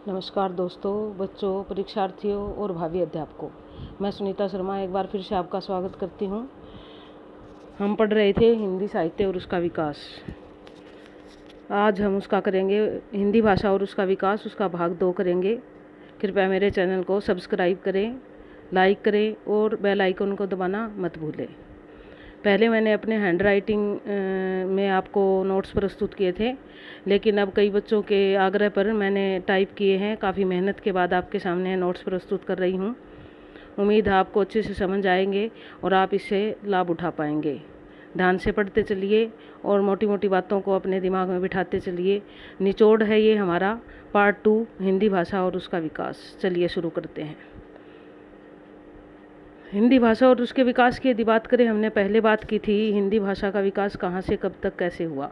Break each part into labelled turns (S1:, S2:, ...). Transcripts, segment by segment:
S1: नमस्कार दोस्तों, बच्चों, परीक्षार्थियों और भावी अध्यापकों। मैं सुनीता शर्मा एक बार फिर से आपका स्वागत करती हूँ। हम पढ़ रहे थे हिंदी साहित्य और उसका विकास। आज हम उसका करेंगे हिंदी भाषा और उसका विकास, उसका भाग 2 करेंगे। कृपया मेरे चैनल को सब्सक्राइब करें, लाइक करें और बेल आइकन को दबाना मत भूलें। पहले मैंने अपने हैंड राइटिंग में आपको नोट्स प्रस्तुत किए थे, लेकिन अब कई बच्चों के आग्रह पर मैंने टाइप किए हैं। काफ़ी मेहनत के बाद आपके सामने नोट्स प्रस्तुत कर रही हूँ। उम्मीद है आपको अच्छे से समझ आएंगे और आप इससे लाभ उठा पाएंगे। ध्यान से पढ़ते चलिए और मोटी मोटी बातों को अपने दिमाग में बिठाते चलिए। निचोड़ है ये हमारा पार्ट 2 हिंदी भाषा और उसका विकास। चलिए शुरू करते हैं। हिंदी भाषा और उसके विकास की यदि बात करें, हमने पहले बात की थी हिंदी भाषा का विकास कहाँ से कब तक कैसे हुआ।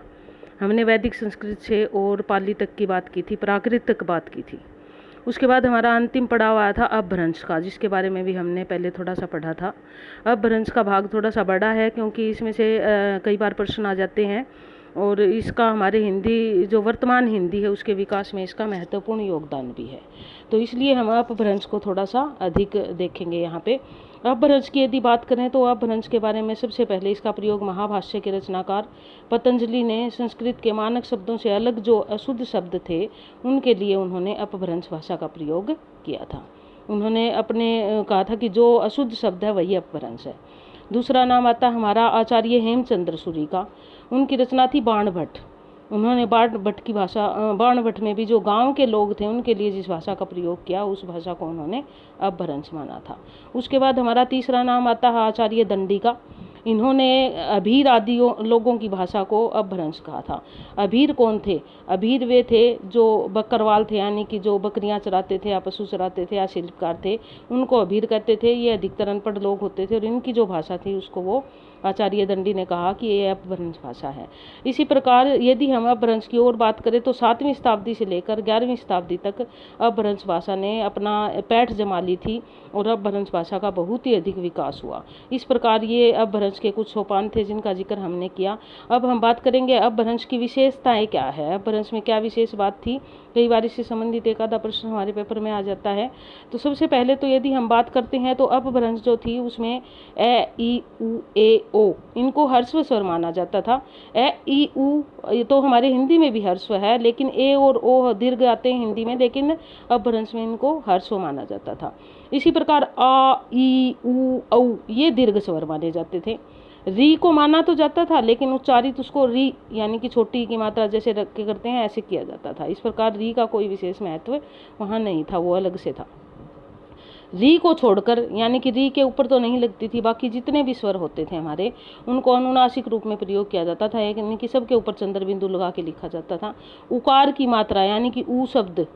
S1: हमने वैदिक संस्कृत से और पाली तक की बात की थी, प्राकृत तक बात की थी। उसके बाद हमारा अंतिम पड़ाव आया था अपभ्रंश का, जिसके बारे में भी हमने पहले थोड़ा सा पढ़ा था। अपभ्रंश का भाग थोड़ा सा बड़ा है, क्योंकि इसमें से कई बार प्रश्न आ जाते हैं और इसका हमारे हिंदी जो वर्तमान हिंदी है उसके विकास में इसका महत्वपूर्ण योगदान भी है। तो इसलिए हम अपभ्रंश को थोड़ा सा अधिक देखेंगे यहाँ पे। अपभ्रंश की यदि बात करें तो अपभ्रंश के बारे में सबसे पहले इसका प्रयोग महाभाष्य के रचनाकार पतंजलि ने संस्कृत के मानक शब्दों से अलग जो अशुद्ध शब्द थे उनके लिए उन्होंने अपभ्रंश भाषा का प्रयोग किया था। उन्होंने अपने कहा था कि जो अशुद्ध शब्द है वही अपभ्रंश है। दूसरा नाम आता हमारा आचार्य हेमचंद्र सूरी का। उनकी रचना थी बाणभट्ट। उन्होंने बाणभट्ट की भाषा, बाणभट्ट में भी जो गांव के लोग थे उनके लिए जिस भाषा का प्रयोग किया उस भाषा को उन्होंने अपभ्रंश माना था। उसके बाद हमारा तीसरा नाम आता है आचार्य दंडी का। इन्होंने अभीर आदि लोगों की भाषा को अपभ्रंश कहा था। अभीर कौन थे? अभीर वे थे जो बकरवाल थे, यानी कि जो बकरियां चराते थे या पशु चराते थे या शिल्पकार थे, उनको अभीर कहते थे। ये अधिकतर अनपढ़ लोग होते थे और इनकी जो भाषा थी उसको वो आचार्य दंडी ने कहा कि ये अपभ्रंश भाषा है। इसी प्रकार यदि हम अपभ्रंश की और बात करें तो 7वीं शताब्दी से लेकर 11वीं शताब्दी तक अपभ्रंश भाषा ने अपना पैठ जमा ली थी और अपभ्रंश भाषा का बहुत ही अधिक विकास हुआ। इस प्रकार ये अपभ्रंश के कुछ सोपान थे जिनका जिक्र हमने किया। अब हम बात करेंगे अपभ्रंश की विशेषताएं क्या है, अपभ्रंश में क्या विशेष बात थी। कई बार इससे संबंधित एक आधा प्रश्न हमारे पेपर में आ जाता है। तो सबसे पहले तो यदि हम बात करते हैं तो अपभ्रंश जो थी उसमें ए, ई, उ, ए, ओ इनको ह्रस्व स्वर माना जाता था। ए, ई, उ तो हमारे हिंदी में भी ह्रस्व है, लेकिन ए और ओ दीर्घ आते हैं हिंदी में, लेकिन अपभ्रंश में इनको ह्रस्व माना जाता था। इसी प्रकार आ, ई, उ, औ ये दीर्घ स्वर माने जाते थे। री को माना तो जाता था, लेकिन उच्चारित उसको री यानी कि छोटी की मात्रा जैसे रख के करते हैं ऐसे किया जाता था। इस प्रकार री का कोई विशेष महत्व वहाँ नहीं था, वो अलग से था। री को छोड़कर, यानी कि री के ऊपर तो नहीं लगती थी, बाकी जितने भी स्वर होते थे हमारे उनको अनुनासिक रूप में प्रयोग किया जाता था, यानी कि सबके ऊपर चंद्र बिंदु लगा के लिखा जाता था। उकार की मात्रा यानी कि ऊ शब्द,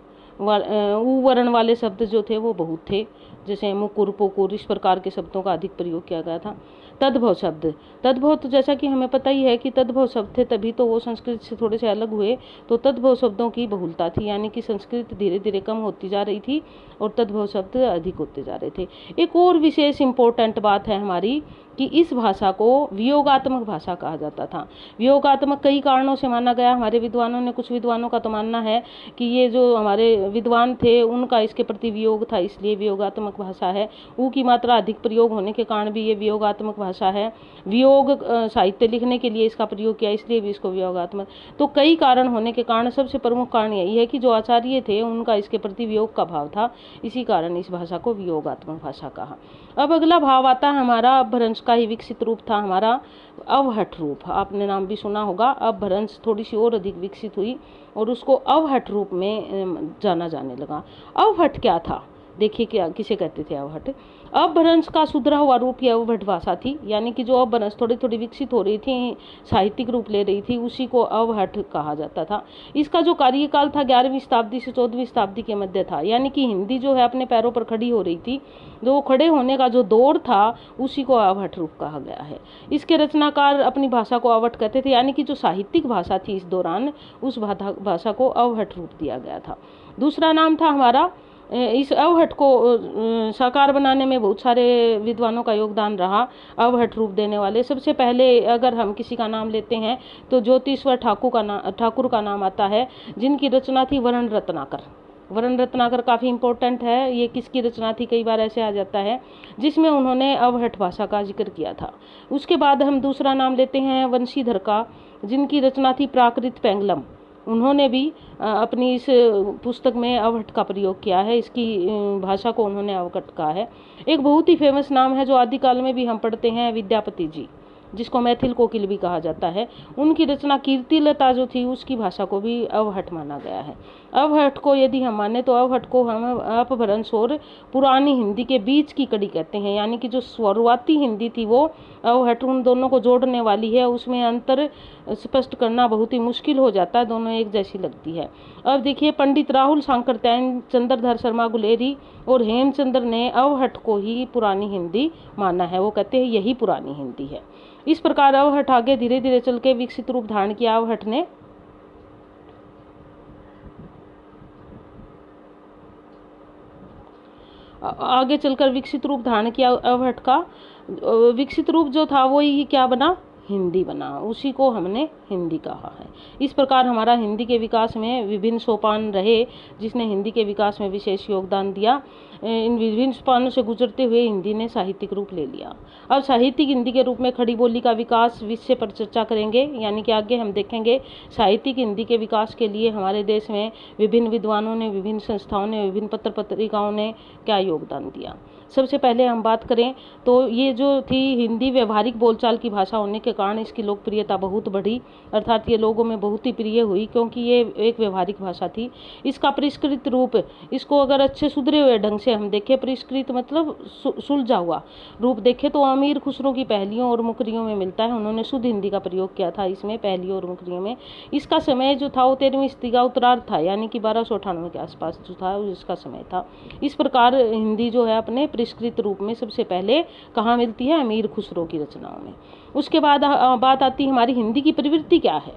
S1: ऊ वर्ण वाले शब्द जो थे वो बहुत थे, जैसे मुकुर, पुकुर, इस प्रकार के शब्दों का अधिक प्रयोग किया गया था। तद्भव शब्द, तद्भव तो जैसा कि हमें पता ही है कि तद्भव शब्द थे तभी तो वो संस्कृत से थोड़े से अलग हुए। तो तद्भव शब्दों की बहुलता थी, यानी कि संस्कृत धीरे धीरे कम होती जा रही थी और तद्भव शब्द अधिक होते जा रहे थे। एक और विशेष इंपॉर्टेंट बात है हमारी कि इस भाषा को वियोगात्मक भाषा कहा जाता था। वियोगात्मक कई कारणों से माना गया। हमारे विद्वानों ने, कुछ विद्वानों का तो मानना है कि ये जो हमारे विद्वान थे उनका इसके प्रति वियोग था, इसलिए वियोगात्मक भाषा है। ऊ की मात्रा अधिक प्रयोग होने के कारण भी ये वियोगात्मक भाषा है। वियोग साहित्य लिखने के लिए इसका प्रयोग किया, इसलिए भी इसको वियोगात्मक। तो कई कारण होने के कारण सबसे प्रमुख कारण यही है कि जो आचार्य थे उनका इसके प्रति वियोग का भाव था, इसी कारण इस भाषा को वियोगात्मक भाषा कहा। अब अगला भाव आता है हमारा अपभ्रंश का ही विकसित रूप था हमारा अवहट रूप। आपने नाम भी सुना होगा। अपभ्रंश थोड़ी सी और अधिक विकसित हुई और उसको अवहट रूप में जाना जाने लगा। अवहट क्या था? देखिए क्या किसे कहते थे अवहट। अपभ्रंश का सुधरा हुआ रूप यह अवहट भाषा थी, यानी कि जो अपभ्रंश थोड़ी थोड़ी विकसित हो रही थी, साहित्यिक रूप ले रही थी, उसी को अवहट कहा जाता था। इसका जो कार्यकाल था 11वीं शताब्दी से 14वीं शताब्दी के मध्य था, यानी कि हिंदी जो है अपने पैरों पर खड़ी हो रही थी, जो खड़े होने का जो दौर था उसी को अवहट रूप कहा गया है। इसके रचनाकार अपनी भाषा को अवहट कहते थे, यानी कि जो साहित्यिक भाषा थी इस दौरान उस भाषा को अवहट रूप दिया गया था। दूसरा नाम था हमारा, इस अवहट को साकार बनाने में बहुत सारे विद्वानों का योगदान रहा। अवहट रूप देने वाले सबसे पहले अगर हम किसी का नाम लेते हैं तो ज्योतिश्वर ठाकुर का नाम आता है, जिनकी रचना थी वर्ण रत्नाकर। वरण रत्नाकर काफ़ी इंपॉर्टेंट है। ये किसकी रचना थी, कई बार ऐसे आ जाता है, जिसमें उन्होंने अवहट भाषा का जिक्र किया था। उसके बाद हम दूसरा नाम लेते हैं वंशीधर का, जिनकी रचना थी प्राकृत पेंगलम। उन्होंने भी अपनी इस पुस्तक में अवहट का प्रयोग किया है, इसकी भाषा को उन्होंने अवहट कहा है। एक बहुत ही फेमस नाम है जो आदिकाल में भी हम पढ़ते हैं, विद्यापति जी, जिसको मैथिल कोकिल भी कहा जाता है। उनकी रचना कीर्तिलता जो थी, उसकी भाषा को भी अवहट माना गया है। अवहट को यदि हम माने तो अवहट को हम अपभ्रंश और पुरानी हिंदी के बीच की कड़ी कहते हैं, यानी कि जो शुरुआती हिंदी थी वो अवहट उन दोनों को जोड़ने वाली है। उसमें अंतर स्पष्ट करना बहुत ही मुश्किल हो जाता है, दोनों एक जैसी लगती है। अब देखिए, पंडित राहुल सांकरत्यायन, चंद्रधर शर्मा गुलेरी और हेमचंद्र ने अवहट को ही पुरानी हिंदी माना है। वो कहते हैं यही पुरानी हिंदी है। इस प्रकार अवहट आगे धीरे धीरे चल के विकसित रूप धारण किया। अवहट ने आगे चलकर विकसित रूप धारण किया। अवहट का विकसित रूप जो था वो ही क्या बना, हिंदी बना। उसी को हमने हिंदी कहा है। इस प्रकार हमारा हिंदी के विकास में विभिन्न सोपान रहे, जिसने हिंदी के विकास में विशेष योगदान दिया। इन विभिन्न सोपानों से गुजरते हुए हिंदी ने साहित्यिक रूप ले लिया। अब साहित्यिक हिंदी के रूप में खड़ी बोली का विकास विषय पर चर्चा करेंगे, यानी कि आगे हम देखेंगे साहित्यिक हिंदी के विकास के लिए हमारे देश में विभिन्न विद्वानों ने, विभिन्न संस्थाओं ने, विभिन्न पत्र पत्रिकाओं ने क्या योगदान दिया। सबसे पहले हम बात करें तो ये जो थी हिंदी व्यवहारिक बोलचाल की भाषा होने के कारण इसकी लोकप्रियता बहुत बढ़ी, अर्थात ये लोगों में बहुत ही प्रिय हुई, क्योंकि ये एक व्यवहारिक भाषा थी। इसका परिष्कृत रूप, इसको अगर अच्छे सुधरे हुए ढंग से हम देखें, परिष्कृत मतलब सुलझा हुआ रूप देखें तो अमीर खुसरो की पहलियों और मुकरियों में मिलता है। उन्होंने शुद्ध हिंदी का प्रयोग किया था इसमें, पहलियों और मुकरियों में। इसका समय जो था वो 13वीं सदी का उत्तरार्ध था, यानी कि 1298 के आसपास जो था इसका समय था। इस प्रकार हिंदी जो है अपने परिष्कृत रूप में सबसे पहले कहाँ मिलती है, अमीर खुसरो की रचनाओं में। उसके बाद बात आती है हमारी हिंदी की प्रवृत्ति क्या है।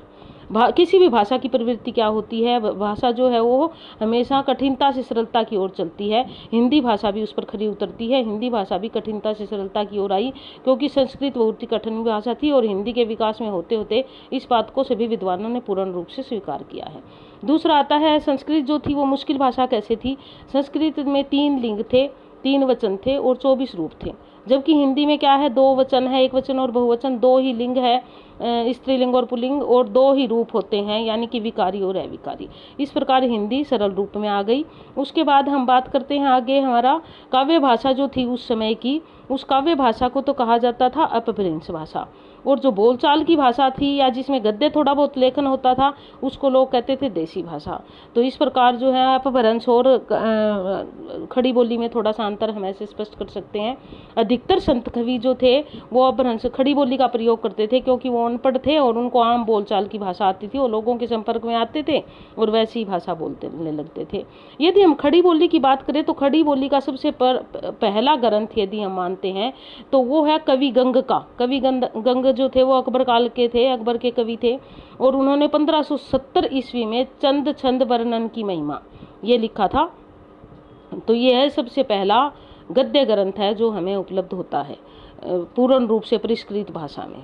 S1: किसी भी भाषा की प्रवृत्ति क्या होती है, भाषा जो है वो हमेशा कठिनता से सरलता की ओर चलती है। हिंदी भाषा भी उस पर खरी उतरती है। हिंदी भाषा भी कठिनता से सरलता की ओर आई, क्योंकि संस्कृत बहुत ही कठिन भाषा थी और हिंदी के विकास में होते होते इस बात को सभी विद्वानों ने पूर्ण रूप से स्वीकार किया है। दूसरा आता है संस्कृत जो थी वो मुश्किल भाषा कैसे थी। संस्कृत में 3 लिंग थे, 3 वचन थे और 24 रूप थे, जबकि हिंदी में क्या है, 2 वचन है, 1 वचन और बहुवचन, 2 ही लिंग है, स्त्रीलिंग और पुल्लिंग, और 2 ही रूप होते हैं, यानी कि विकारी और अविकारी। इस प्रकार हिंदी सरल रूप में आ गई। उसके बाद हम बात करते हैं आगे हमारा काव्य भाषा जो थी उस समय की, उस काव्य भाषा को तो कहा जाता था अपभ्रंश भाषा, और जो बोलचाल की भाषा थी या जिसमें गद्य थोड़ा बहुत लेखन होता था उसको लोग कहते थे देसी भाषा। तो इस प्रकार जो है अपभ्रंश और खड़ी बोली में थोड़ा सा अंतर हम ऐसे स्पष्ट कर सकते हैं। अधिकतर संत कवि जो थे वो अपभ्रंश खड़ी बोली का प्रयोग करते थे, क्योंकि वो अनपढ़ थे और उनको आम बोलचाल की भाषा आती थी, वो लोगों के संपर्क में आते थे और वैसी ही भाषा बोलते लगते थे। यदि हम खड़ी बोली की बात करें तो खड़ी बोली का सबसे पहला ग्रंथ यदि हम मानते हैं तो वो है कवि गंग का। कवि गंग जो थे वो अकबर काल के थे, अकबर के कवि थे, और उन्होंने 1570 ईस्वी में चंद छंद वर्णन की महिमा ये लिखा था। तो ये है सबसे पहला गद्य ग्रंथ है जो हमें उपलब्ध होता है पूर्ण रूप से परिष्कृत भाषा में।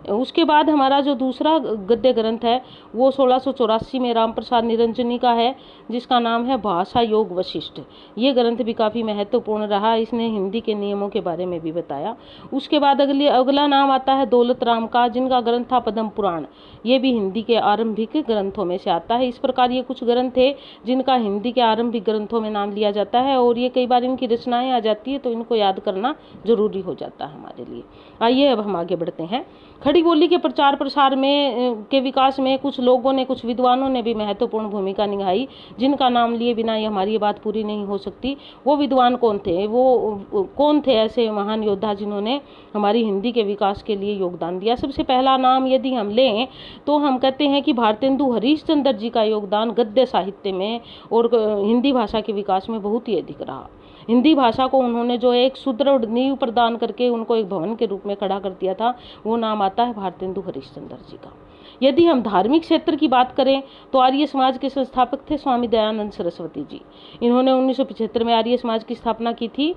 S1: उसके बाद हमारा जो दूसरा गद्य ग्रंथ है वो 1684 में राम प्रसाद निरंजनी का है, जिसका नाम है भाषा योग वशिष्ठ। ये ग्रंथ भी काफ़ी महत्वपूर्ण रहा, इसने हिंदी के नियमों के बारे में भी बताया। उसके बाद अगला नाम आता है दौलत राम का, जिनका ग्रंथ था पद्म पुराण। ये भी हिंदी के आरंभिक ग्रंथों में से आता है। इस प्रकार ये कुछ ग्रंथ थे जिनका हिंदी के आरंभिक ग्रंथों में नाम लिया जाता है, और ये कई बार इनकी रचनाएं आ जाती है तो इनको याद करना जरूरी हो जाता है हमारे लिए। आइए अब हम आगे बढ़ते हैं। खड़ी बोली के प्रचार प्रसार में के विकास में कुछ लोगों ने, कुछ विद्वानों ने भी महत्वपूर्ण भूमिका निभाई, जिनका नाम लिए बिना ये हमारी ये बात पूरी नहीं हो सकती। वो विद्वान कौन थे, वो कौन थे ऐसे महान योद्धा जिन्होंने हमारी हिंदी के विकास के लिए योगदान दिया। सबसे पहला नाम यदि हम लें तो हम कहते हैं कि भारतेंदु हरीशचंद्र जी का योगदान गद्य साहित्य में और हिंदी भाषा के विकास में बहुत ही अधिक रहा। हिंदी भाषा को उन्होंने जो एक सुदृढ़ नींव प्रदान करके उनको एक भवन के रूप में खड़ा कर दिया था, वो नाम आता है भारतेंदु हरीशचंद्र जी का। यदि हम धार्मिक क्षेत्र की बात करें तो आर्य समाज के संस्थापक थे स्वामी दयानंद सरस्वती जी। इन्होंने 1975 में आर्य समाज की स्थापना की थी,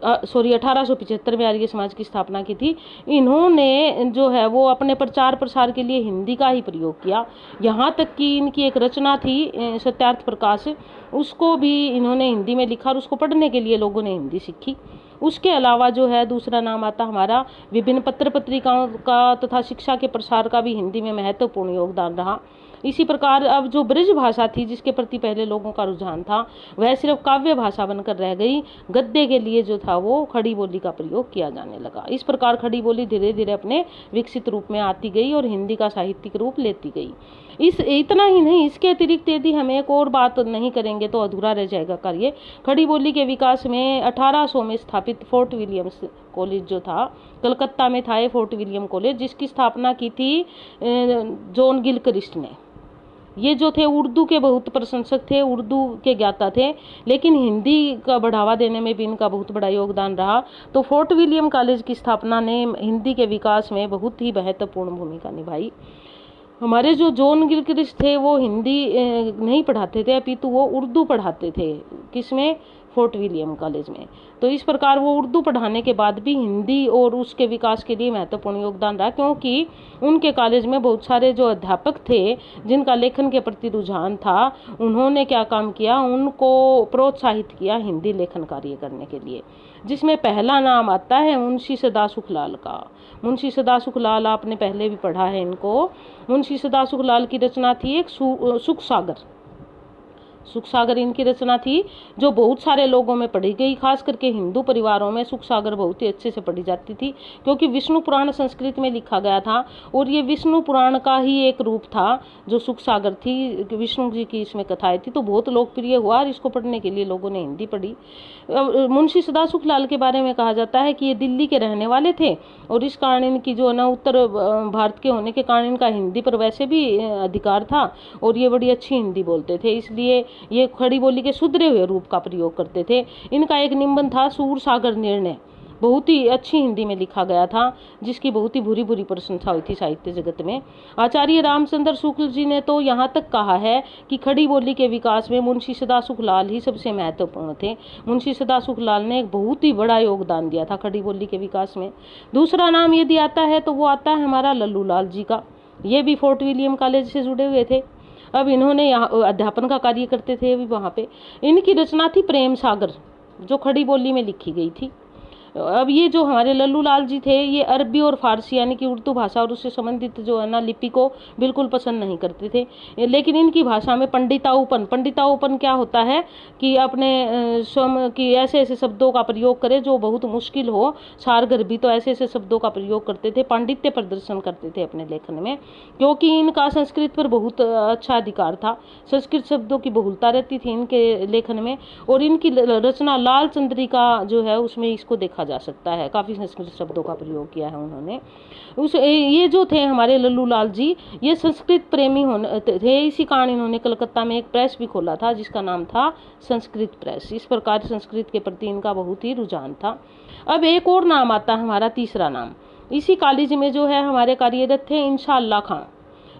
S1: 1875 में आर्य समाज की स्थापना की थी। इन्होंने जो है वो अपने प्रचार प्रसार के लिए हिंदी का ही प्रयोग किया। यहाँ तक कि इनकी एक रचना थी सत्यार्थ प्रकाश, उसको भी इन्होंने हिंदी में लिखा और उसको पढ़ने के लिए लोगों ने हिंदी सीखी। उसके अलावा जो है दूसरा नाम आता हमारा विभिन्न पत्र पत्रिकाओं का तथा शिक्षा के प्रसार का भी हिंदी में महत्वपूर्ण योगदान रहा। इसी प्रकार अब जो ब्रज भाषा थी जिसके प्रति पहले लोगों का रुझान था वह सिर्फ काव्य भाषा बनकर रह गई। गद्य के लिए जो था वो खड़ी बोली का प्रयोग किया जाने लगा। इस प्रकार खड़ी बोली धीरे धीरे अपने विकसित रूप में आती गई और हिंदी का साहित्यिक रूप लेती गई। इतना ही नहीं, इसके अतिरिक्त यदि हम एक और बात नहीं करेंगे तो अधूरा रह जाएगा कार्य। खड़ी बोली के विकास में 1800 में स्थापित फोर्ट विलियम्स कॉलेज जो था कलकत्ता में था, ये फोर्ट विलियम कॉलेज, जिसकी स्थापना की थी जॉन गिलक्रिस्ट ने। ये जो थे उर्दू के बहुत प्रशंसक थे, उर्दू के ज्ञाता थे, लेकिन हिंदी का बढ़ावा देने में भी इनका बहुत बड़ा योगदान रहा। तो फोर्ट विलियम कॉलेज की स्थापना ने हिंदी के विकास में बहुत ही महत्वपूर्ण भूमिका निभाई। हमारे जो जॉन गिलक्रिस्ट थे वो हिंदी नहीं पढ़ाते थे, अपितु वो उर्दू पढ़ाते थे। किसमें? फोर्ट विलियम कॉलेज में। तो इस प्रकार वो उर्दू पढ़ाने के बाद भी हिंदी और उसके विकास के लिए महत्वपूर्ण योगदान रहा, क्योंकि उनके कॉलेज में बहुत सारे जो अध्यापक थे जिनका लेखन के प्रति रुझान था, उन्होंने क्या काम किया, उनको प्रोत्साहित किया हिंदी लेखन कार्य करने के लिए। जिसमें पहला नाम आता है मुंशी सदासुखलाल का। मुंशी सदासुखलाल आपने पहले भी पढ़ा है इनको। मुंशी सदासुखलाल की रचना थी एक सुख सागर। सुख सागर इनकी रचना थी जो बहुत सारे लोगों में पढ़ी गई, खास करके हिंदू परिवारों में सुख सागर बहुत ही अच्छे से पढ़ी जाती थी, क्योंकि विष्णु पुराण संस्कृत में लिखा गया था और ये विष्णु पुराण का ही एक रूप था जो सुख सागर थी। विष्णु जी की इसमें कथाएं थी, तो बहुत लोकप्रिय हुआ और इसको पढ़ने के लिए लोगों ने हिंदी पढ़ी। मुंशी सदासुखलाल के बारे में कहा जाता है कि ये दिल्ली के रहने वाले थे और इस कारण इनकी जो ना उत्तर भारत के होने के कारण इनका हिंदी पर वैसे भी अधिकार था और ये बड़ी अच्छी हिंदी बोलते थे, इसलिए ये खड़ी बोली के सुधरे हुए रूप का प्रयोग करते थे। इनका एक निबंध था सूर सागर निर्णय, बहुत ही अच्छी हिंदी में लिखा गया था, जिसकी बहुत ही बुरी बुरी प्रशंसा हुई थी साहित्य जगत में। आचार्य रामचंद्र शुक्ल जी ने तो यहाँ तक कहा है कि खड़ी बोली के विकास में मुंशी सदासुखलाल ही सबसे महत्वपूर्ण थे। मुंशी सदासुखलाल ने एक बहुत ही बड़ा योगदान दिया था खड़ी बोली के विकास में। दूसरा नाम यदि आता है तो वो आता है हमारा लल्लू लाल जी का। ये भी फोर्ट विलियम कॉलेज से जुड़े हुए थे। अब इन्होंने यहाँ अध्यापन का कार्य करते थे अभी वहाँ पे। इनकी रचना थी प्रेम सागर, जो खड़ी बोली में लिखी गई थी। अब ये जो हमारे लल्लू लाल जी थे ये अरबी और फारसी यानी कि उर्दू भाषा और उससे संबंधित जो है ना लिपि को बिल्कुल पसंद नहीं करते थे, लेकिन इनकी भाषा में पंडिताऊपन क्या होता है कि अपने स्वयं की ऐसे ऐसे शब्दों का प्रयोग करे जो बहुत मुश्किल हो, सारगर्भी, तो ऐसे ऐसे शब्दों का प्रयोग करते थे, पांडित्य प्रदर्शन करते थे अपने लेखन में, क्योंकि इनका संस्कृत पर बहुत अच्छा अधिकार था। संस्कृत शब्दों की बहुलता रहती थी इनके लेखन में और इनकी रचना लाल चंद्रिका जो है उसमें इसको देखा जा सकता है। काफ़ी संस्कृत शब्दों का प्रयोग किया है उन्होंने। ये जो थे हमारे लल्लू लाल जी ये संस्कृत प्रेमी होने थे, इसी कारण इन्होंने कलकत्ता में एक प्रेस भी खोला था जिसका नाम था संस्कृत प्रेस। इस प्रकार संस्कृत के प्रति इनका बहुत ही रुझान था। अब एक और नाम आता है हमारा तीसरा नाम। इसी कॉलेज में जो है हमारे कार्यरत थे इंशा अल्लाह खां।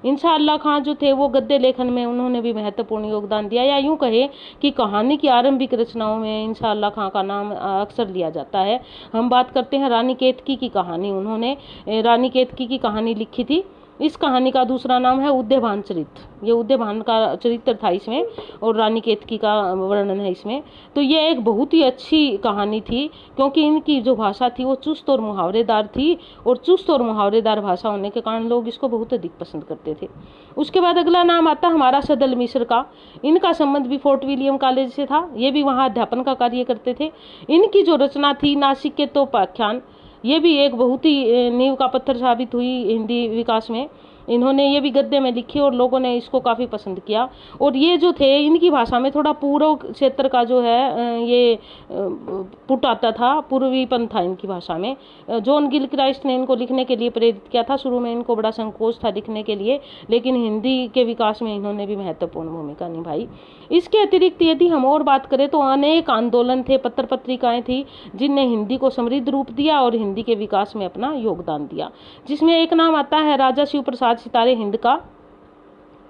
S1: इंशा अल्लाह खां जो थे वो गद्य लेखन में उन्होंने भी महत्वपूर्ण योगदान दिया, या यूं कहे कि कहानी की आरंभिक रचनाओं में इंशा अल्लाह खां का नाम अक्सर लिया जाता है। हम बात करते हैं रानी केतकी की कहानी। उन्होंने रानी केतकी की कहानी लिखी थी। इस कहानी का दूसरा नाम है उद्यभान चरित्र। ये उद्यभान का चरित्र था इसमें और रानी केतकी का वर्णन है इसमें। तो ये एक बहुत ही अच्छी कहानी थी, क्योंकि इनकी जो भाषा थी वो चुस्त और मुहावरेदार थी और चुस्त और मुहावरेदार भाषा होने के कारण लोग इसको बहुत अधिक पसंद करते थे। उसके बाद अगला नाम आता हमारा सदल मिश्र का। इनका संबंध भी फोर्ट विलियम कॉलेज से था। ये भी वहाँ अध्यापन का कार्य करते थे। इनकी जो रचना थी नासिक के तोपाख्यान, ये भी एक बहुत ही नींव का पत्थर साबित हुई हिंदी विकास में। इन्होंने ये भी गद्य में लिखी और लोगों ने इसको काफ़ी पसंद किया। और ये जो थे इनकी भाषा में थोड़ा पूर्व क्षेत्र का जो है ये पुट आता था, पूर्वीपन था इनकी भाषा में। जॉन गिलक्राइस्ट ने इनको लिखने के लिए प्रेरित किया था। शुरू में इनको बड़ा संकोच था लिखने के लिए, लेकिन हिंदी के विकास में इन्होंने भी महत्वपूर्ण भूमिका निभाई। इसके अतिरिक्त यदि हम और बात करें तो अनेक आंदोलन थे, पत्र पत्रिकाएं थी जिनने हिंदी को समृद्ध रूप दिया और हिंदी के विकास में अपना योगदान दिया, जिसमें एक नाम आता है राजा शिव प्रसाद प्रसाद सितारे हिंद का,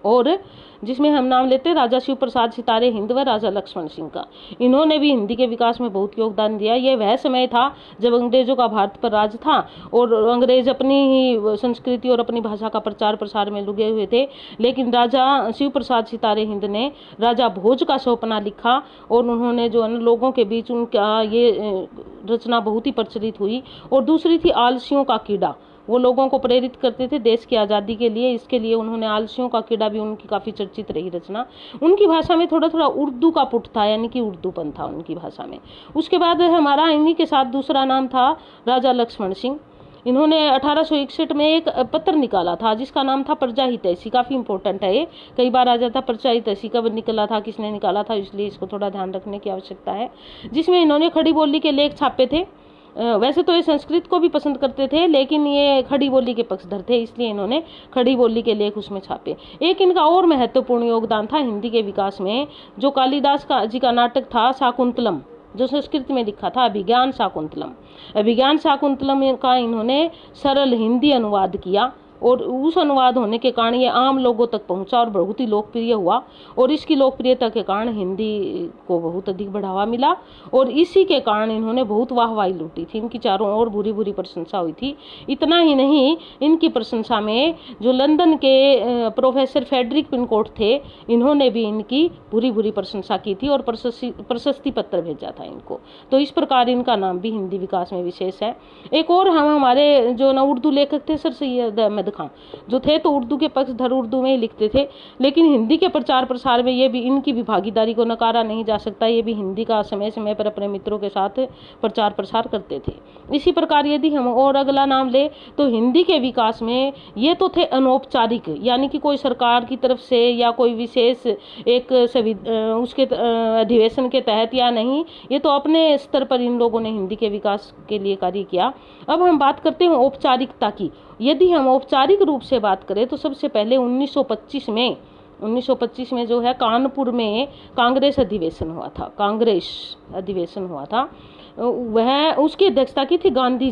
S1: और जिसमें हम नाम लेते हैं राजा शिव प्रसाद सितारे हिंद व राजा लक्ष्मण सिंह का। इन्होंने भी हिंदी के विकास में बहुत योगदान दिया। ये वह समय था जब अंग्रेजों का भारत पर राज था और अंग्रेज अपनी ही संस्कृति और अपनी भाषा का प्रचार प्रसार में लगे हुए थे, लेकिन राजा शिव प्रसाद सितारे हिंद ने राजा भोज का सौंपना लिखा और उन्होंने जो लोगों के बीच उनका ये रचना बहुत ही प्रचलित हुई। और दूसरी थी आलसियों का कीड़ा, वो लोगों को प्रेरित करते थे देश की आज़ादी के लिए, इसके लिए उन्होंने आलसियों का कीड़ा भी उनकी काफ़ी चर्चित रही रचना। उनकी भाषा में थोड़ा थोड़ा उर्दू का पुट था, यानी कि उर्दूपन था उनकी भाषा में। उसके बाद हमारा इन्हीं के साथ दूसरा नाम था राजा लक्ष्मण सिंह। इन्होंने 1861 में एक पत्र निकाला था जिसका नाम था प्रजा हितैषी। काफ़ी इंपॉर्टेंट है ये, कई बार आ जाता प्रजा हितैषी कब निकला था, किसने निकाला था, इसलिए इसको थोड़ा ध्यान रखने की आवश्यकता है। जिसमें इन्होंने खड़ी बोली के लेख छापे थे। वैसे तो ये संस्कृत को भी पसंद करते थे, लेकिन ये खड़ी बोली के पक्षधर थे, इसलिए इन्होंने खड़ी बोली के लेख उसमें छापे। एक इनका और महत्वपूर्ण योगदान था हिंदी के विकास में, जो कालिदास का जी का नाटक था शाकुंतलम, जो संस्कृत में लिखा था अभिज्ञान शाकुंतलम। अभिज्ञान शाकुंतलम का इन्होंने सरल हिंदी अनुवाद किया और उस अनुवाद होने के कारण ये आम लोगों तक पहुंचा और बहुत ही लोकप्रिय हुआ। और इसकी लोकप्रियता के कारण हिंदी को बहुत अधिक बढ़ावा मिला और इसी के कारण इन्होंने बहुत वाहवाही लूटी थी। इनकी चारों ओर बुरी बुरी प्रशंसा हुई थी। इतना ही नहीं, इनकी प्रशंसा में जो लंदन के प्रोफेसर फेडरिक पिनकोट थे, इन्होंने भी इनकी बुरी बुरी प्रशंसा की थी और प्रशस्ति पत्र भेजा था इनको। तो इस प्रकार इनका नाम भी हिंदी विकास में विशेष है। एक और हमारे जो ना उर्दू लेखक थे सर सैयद अहमद खां, जो थे तो उर्दू के पक्षधर उर्दू में ही लिखते थे, लेकिन हिंदी के प्रचार प्रसार में ये भी इनकी भी भागीदारी को नकारा नहीं जा सकता। ये भी हिंदी का समय समय पर अपने मित्रों के साथ प्रचार प्रसार करते थे। इसी प्रकार यदि हम और अगला नाम ले तो हिंदी के विकास में ये तो थे अनौपचारिक, यानी कि कोई सरकार की तरफ से या कोई विशेष एक उसके अधिवेशन के तहत या नहीं, ये तो अपने स्तर पर इन लोगों ने हिंदी के विकास के लिए कार्य किया। अब हम बात करते हैं औपचारिकता की। यदि हम औपचारिक रूप से बात करें तो सबसे पहले 1925 में जो है कानपुर में कांग्रेस अधिवेशन हुआ था। वह उसकी अध्यक्षता की थी गांधी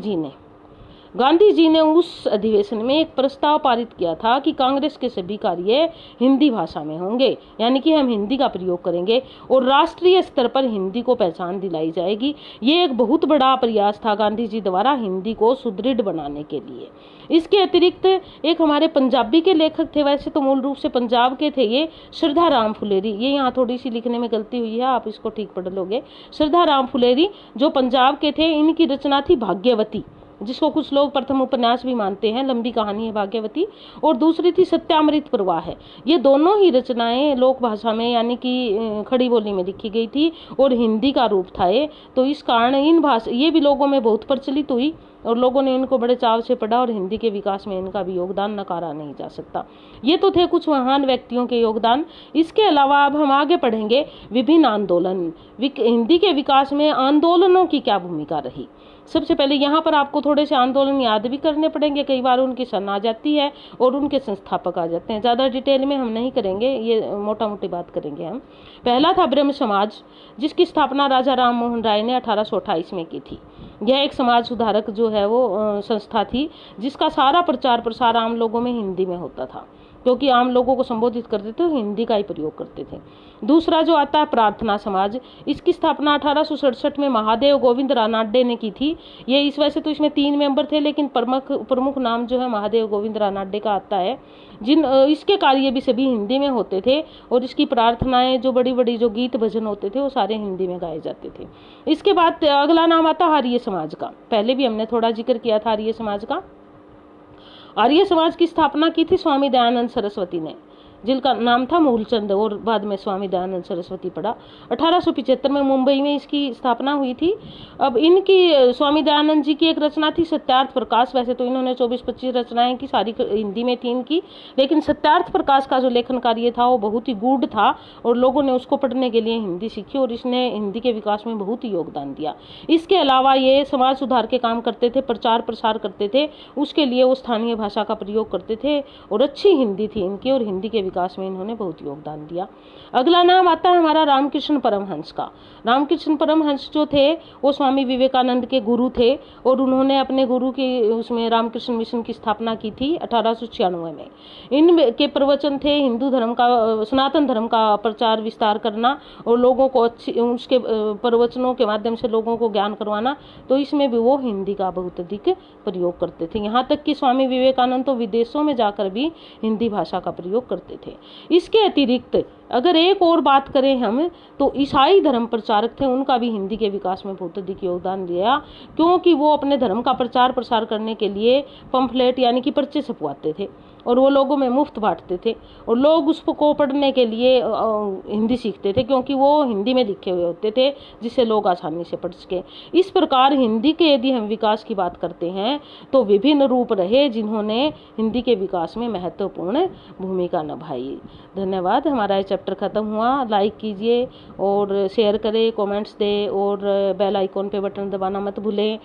S1: जी ने उस अधिवेशन में एक प्रस्ताव पारित किया था कि कांग्रेस के सभी कार्य हिंदी भाषा में होंगे, यानी कि हम हिंदी का प्रयोग करेंगे और राष्ट्रीय स्तर पर हिंदी को पहचान दिलाई जाएगी। ये एक बहुत बड़ा प्रयास था गांधी जी द्वारा हिंदी को सुदृढ़ बनाने के लिए। इसके अतिरिक्त एक हमारे पंजाबी के लेखक थे, वैसे तो मूल रूप से पंजाब के थे ये, श्रद्धा राम फुलेरी। ये यहाँ थोड़ी सी लिखने में गलती हुई है, आप इसको ठीक पढ़ लोगे। श्रद्धा राम फुलेरी जो पंजाब के थे, इनकी रचना थी भाग्यवती, जिसको कुछ लोग प्रथम उपन्यास भी मानते हैं, लंबी कहानी है भाग्यवती। और दूसरी थी सत्यामृत प्रवाह है। ये दोनों ही रचनाएं लोक भाषा में यानी कि खड़ी बोली में लिखी गई थी और हिंदी का रूप था ये। तो इस कारण ये भी लोगों में बहुत प्रचलित हुई और लोगों ने इनको बड़े चाव से पढ़ा और हिंदी के विकास में इनका भी योगदान नकारा नहीं जा सकता। ये तो थे कुछ महान व्यक्तियों के योगदान। इसके अलावा अब हम आगे पढ़ेंगे विभिन्न आंदोलन। हिंदी के विकास में आंदोलनों की क्या भूमिका रही। सबसे पहले यहाँ पर आपको थोड़े से आंदोलन याद भी करने पड़ेंगे, कई बार उनकी सन आ जाती है और उनके संस्थापक आ जाते हैं। ज़्यादा डिटेल में हम नहीं करेंगे, ये मोटा मोटी बात करेंगे हम। पहला था ब्रह्म समाज, जिसकी स्थापना राजा राम मोहन राय ने 1828 में की थी। यह एक समाज सुधारक जो है वो संस्था थी, जिसका सारा प्रचार प्रसार आम लोगों में हिंदी में होता था, क्योंकि आम लोगों को संबोधित करते थे तो हिंदी का ही प्रयोग करते थे। दूसरा जो आता है प्रार्थना समाज, इसकी स्थापना 1867 में महादेव गोविंद रानाडे ने की थी। ये इस वजह से तो इसमें 3 मेंबर थे, लेकिन प्रमुख नाम जो है महादेव गोविंद रानाडे का आता है। इसके कार्य भी सभी हिंदी में होते थे और इसकी प्रार्थनाएं जो बड़ी बड़ी जो गीत भजन होते थे वो सारे हिंदी में गाए जाते थे। इसके बाद अगला नाम आता है आर्य समाज का। पहले भी हमने थोड़ा जिक्र किया था आर्य समाज का। आर्य समाज की स्थापना की थी स्वामी दयानंद सरस्वती ने, जिनका नाम था मूलचंद और बाद में स्वामी दयानंद सरस्वती पड़ा। 1875 में मुंबई में इसकी स्थापना हुई थी। अब इनकी स्वामी दयानंद जी की एक रचना थी सत्यार्थ प्रकाश। वैसे तो इन्होंने 24-25 रचनाएं की, सारी हिंदी में थी इनकी, लेकिन सत्यार्थ प्रकाश का जो लेखन कार्य था वो बहुत ही गूढ़ था और लोगों ने उसको पढ़ने के लिए हिंदी सीखी और इसने हिंदी के विकास में बहुत ही योगदान दिया। इसके अलावा ये समाज सुधार के काम करते थे, प्रचार प्रसार करते थे, उसके लिए वो स्थानीय भाषा का प्रयोग करते थे और अच्छी हिंदी थी इनकी और हिंदी के विकास में इन्होंने बहुत योगदान दिया। अगला नाम आता है हमारा रामकृष्ण परमहंस का। रामकृष्ण परमहंस जो थे वो स्वामी विवेकानंद के गुरु थे और उन्होंने अपने गुरु की उसमें रामकृष्ण मिशन की स्थापना की थी 1896 में। इन के प्रवचन थे हिंदू धर्म का, सनातन धर्म का प्रचार विस्तार करना और लोगों को उसके प्रवचनों के माध्यम से लोगों को ज्ञान करवाना। तो इसमें भी वो हिंदी का बहुत अधिक प्रयोग करते थे। यहाँ तक कि स्वामी विवेकानंद तो विदेशों में जाकर भी हिंदी भाषा का प्रयोग करते थे। इसके अतिरिक्त अगर एक और बात करें हम तो ईसाई धर्म प्रचारक थे, उनका भी हिंदी के विकास में बहुत अधिक योगदान दिया, क्योंकि वो अपने धर्म का प्रचार प्रसार करने के लिए पंफलेट यानी कि पर्चे छपवाते थे और वो लोगों में मुफ्त बांटते थे और लोग उसको पढ़ने के लिए हिंदी सीखते थे, क्योंकि वो हिंदी में लिखे हुए होते थे जिससे लोग आसानी से पढ़ सके। इस प्रकार हिंदी के यदि हम विकास की बात करते हैं तो विभिन्न रूप रहे जिन्होंने हिंदी के विकास में महत्वपूर्ण भूमिका निभाई। धन्यवाद। हमारा ये चैप्टर खत्म हुआ। लाइक कीजिए और शेयर करें, कमेंट्स दें और बेल आइकॉन पे बटन दबाना मत भूलें।